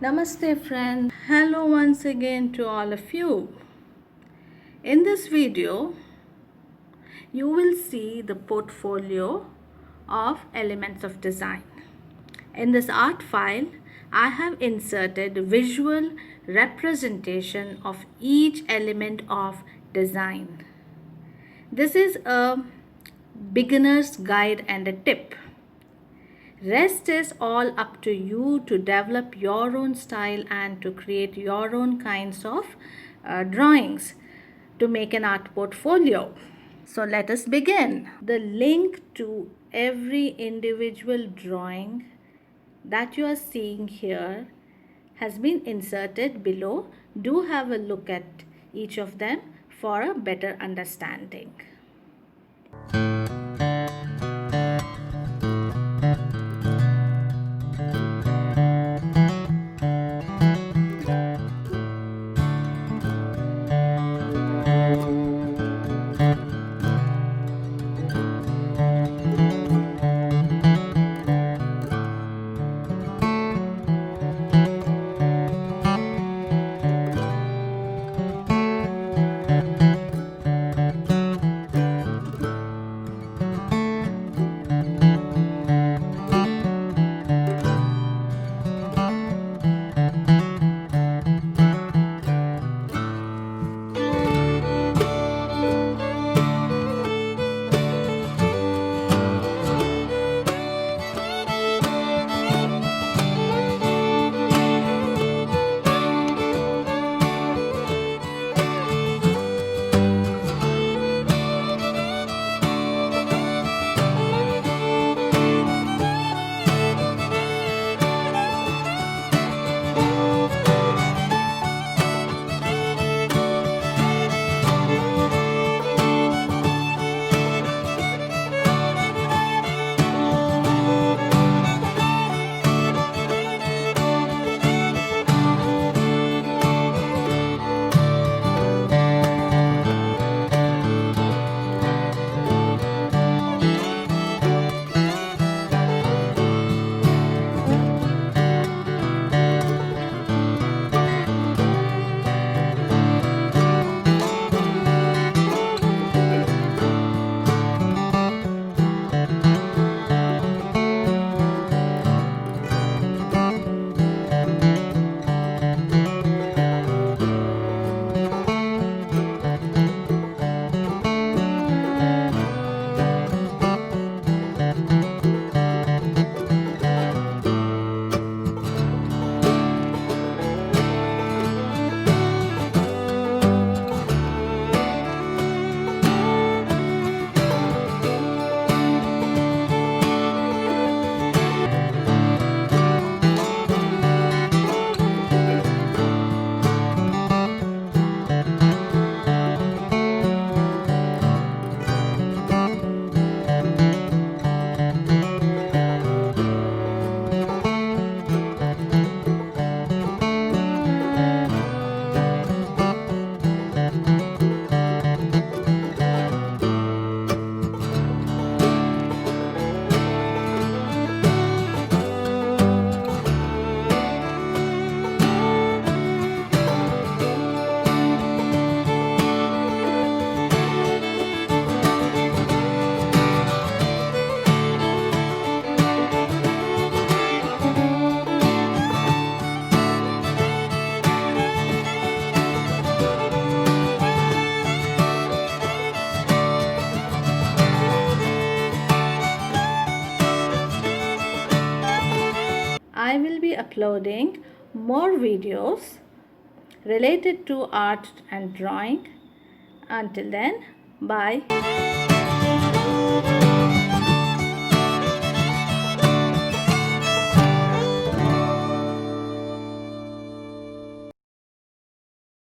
Namaste friends. Hello once again to all of you. In this video, you will see the portfolio of elements of design. In this art file, I have inserted visual representation of each element of design. This is a beginner's guide and a tip. Rest is all up to you to develop your own style and to create your own kinds of drawings to make an art portfolio. So let us begin. The link to every individual drawing that you are seeing here has been inserted below. Do have a look at each of them for a better understanding. I will be uploading more videos related to art and drawing. Until then, bye.